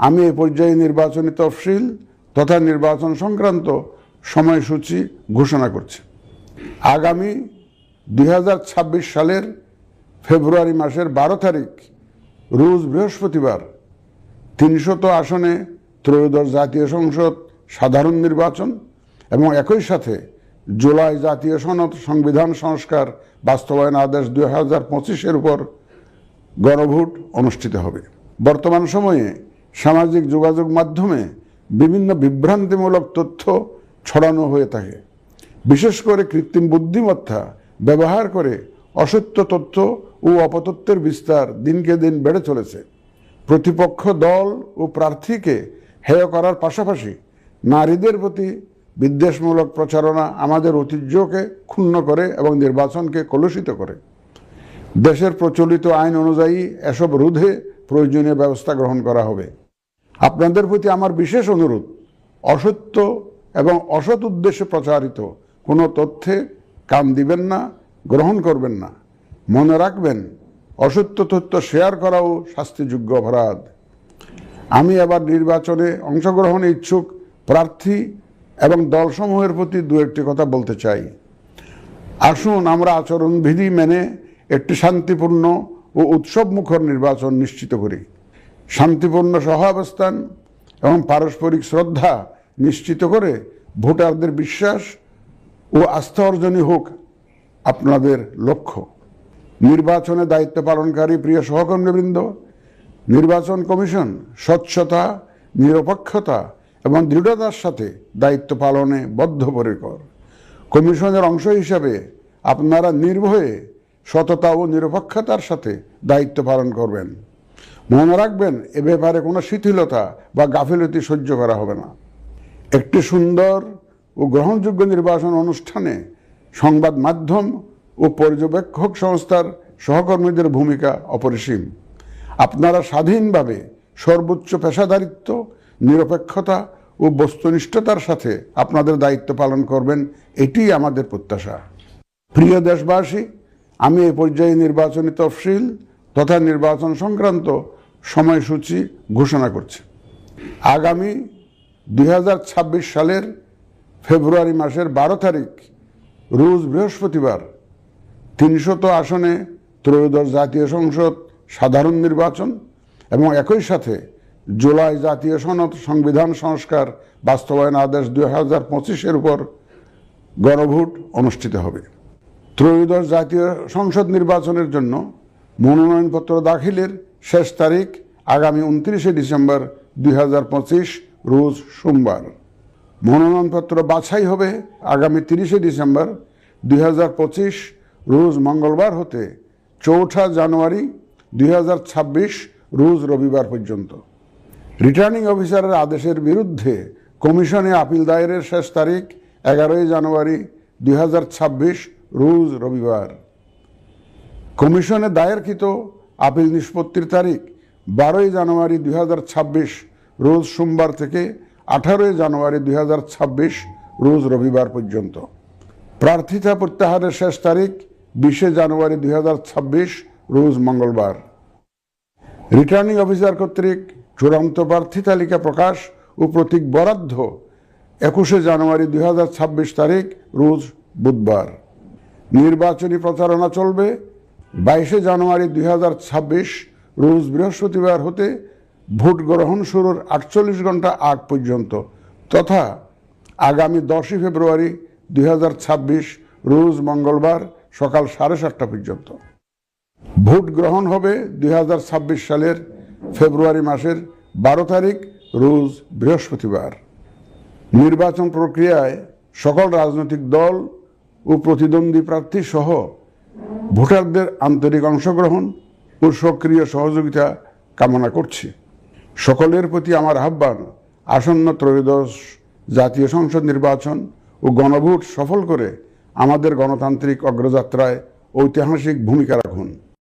আমি এই পর্যায়ে নির্বাচনী তফসিল তথা নির্বাচন সংক্রান্ত সময়সূচি ঘোষণা করছি। আগামী 2026 সালের ফেব্রুয়ারি মাসের 12 তারিখ রোজ বৃহস্পতিবার 300 আসনে ত্রয়োদশ জাতীয় সংসদ সাধারণ নির্বাচন এবং একই সাথে জুলাই জাতীয় সনদ সংবিধান সংস্কার বাস্তবায়ন আদেশ 2025-এর উপর গণভোট অনুষ্ঠিত হবে। বর্তমান সময়ে সামাজিক যোগাযোগ মাধ্যমে বিভিন্ন বিভ্রান্তিমূলক তথ্য ছড়ানো হয়ে থাকে। বিশেষ করে কৃত্রিম বুদ্ধিমত্তা ব্যবহার করে অসত্য তথ্য ও অপতথ্যের বিস্তার দিনকে দিন বেড়ে চলেছে। প্রতিপক্ষ দল ও প্রার্থীকে হেয় করার পাশাপাশি নারীদের প্রতি বিদ্বেষমূলক প্রচারণা আমাদের ঐতিহ্যকে ক্ষুণ্ণ করে এবং নির্বাচনকে কলুষিত করে। দেশের প্রচলিত আইন অনুযায়ী এসব রোধে প্রয়োজনীয় ব্যবস্থা গ্রহণ করা হবে। আপনাদের প্রতি আমার বিশেষ অনুরোধ, অসত্য এবং অসৎ উদ্দেশ্যে প্রচারিত কোনো তথ্যে কান দিবেন না, গ্রহণ করবেন না। মনে রাখবেন, অসত্য তথ্য শেয়ার করাও শাস্তিযোগ্য অপরাধ। আমি এবার নির্বাচনে অংশগ্রহণে ইচ্ছুক প্রার্থী এবং দলসমূহের প্রতি দু একটি কথা বলতে চাই। আসুন আমরা আচরণবিধি মেনে একটি শান্তিপূর্ণ ও উৎসবমুখর নির্বাচন নিশ্চিত করি। শান্তিপূর্ণ সহাবস্থান এবং পারস্পরিক শ্রদ্ধা নিশ্চিত করে ভোটারদের বিশ্বাস ও আস্থা অর্জনই হোক আপনাদের লক্ষ্য। নির্বাচনে দায়িত্ব পালনকারী প্রিয় সহকর্মীবৃন্দ, নির্বাচন কমিশন স্বচ্ছতা, নিরপেক্ষতা এবং দৃঢ়তার সাথে দায়িত্ব পালনে বদ্ধপরিকর। কমিশনের অংশ হিসাবে আপনারা নির্ভয়ে সততা ও নিরপেক্ষতার সাথে দায়িত্ব পালন করবেন। মনে রাখবেন, এ ব্যাপারে কোনো শিথিলতা বা গাফিলতি সহ্য করা হবে না। একটি সুন্দর ও গ্রহণযোগ্য নির্বাচন অনুষ্ঠানে সংবাদ মাধ্যম ও পর্যবেক্ষক সংস্থার সহকর্মীদের ভূমিকা অপরিসীম। আপনারা স্বাধীনভাবে সর্বোচ্চ পেশাদারিত্ব, নিরপেক্ষতা ও বস্তুনিষ্ঠতার সাথে আপনাদের দায়িত্ব পালন করবেন, এটিই আমাদের প্রত্যাশা। প্রিয় দেশবাসী, আমি এই পর্যায়ে নির্বাচনী তফসিল তথা নির্বাচন সংক্রান্ত সময়সূচি ঘোষণা করছি। আগামী 2026 সালের ফেব্রুয়ারি মাসের 12 তারিখ রোজ বৃহস্পতিবার 300 আসনে ত্রয়োদশ জাতীয় সংসদ সাধারণ নির্বাচন এবং একই সাথে জুলাই জাতীয় সনদ সংবিধান সংস্কার বাস্তবায়ন আদেশ 2025-এর উপর গণভোট অনুষ্ঠিত হবে। ত্রয়োদশ জাতীয় সংসদ নির্বাচনের জন্য মনোনয়নপত্র দাখিলের শেষ তারিখ আগামী 29 ডিসেম্বর 2025 রোজ সোমবার। মনোনয়নপত্র বাছাই হবে আগামী 30 ডিসেম্বর 2025 রোজ মঙ্গলবার হতে 4 জানুয়ারি 2026 রোজ রবিবার পর্যন্ত। রিটার্নিং অফিসারের আদেশের বিরুদ্ধে কমিশনে আপিল দায়েরের শেষ তারিখ 11 জানুয়ারি 2026 রোজ রবিবার। কমিশনে দায়েরকৃত আপিল নিষ্পত্তির তারিখ 12 জানুয়ারি 2026 রোজ সোমবার থেকে 18 জানুয়ারি 2026 রোজ রবিবার পর্যন্ত। প্রার্থিতা প্রত্যাহারের শেষ তারিখ 20 জানুয়ারি 2026 রোজ মঙ্গলবার। রিটার্নিং অফিসার কর্তৃক চূড়ান্ত প্রার্থী তালিকা প্রকাশ ও প্রতীক বরাদ্দ 21 জানুয়ারি 2026 তারিখ রোজ বুধবার। নির্বাচনী প্রচারণা চলবে 22 জানুয়ারি 2026 রোজ বৃহস্পতিবার হতে ভোট গ্রহণ শুরুর 48 ঘন্টা আগ পর্যন্ত তথা আগামী 10 ফেব্রুয়ারি 2026 রোজ মঙ্গলবার সকাল 7:30 পর্যন্ত। ভোট গ্রহণ হবে 2026 সালের ফেব্রুয়ারি মাসের 12 তারিখ রোজ বৃহস্পতিবার। নির্বাচন প্রক্রিয়ায় সকল রাজনৈতিক দল ও প্রতিদ্বন্দ্বী প্রার্থী সহ ভোটারদের আন্তরিক অংশগ্রহণ ও সক্রিয় সহযোগিতা কামনা করছি। সকলের প্রতি আমার আহ্বান, আসন্ন ত্রয়োদশ জাতীয় সংসদ নির্বাচন ও গণভোট সফল করে আমাদের গণতান্ত্রিক অগ্রযাত্রায় ঐতিহাসিক ভূমিকা রাখুন।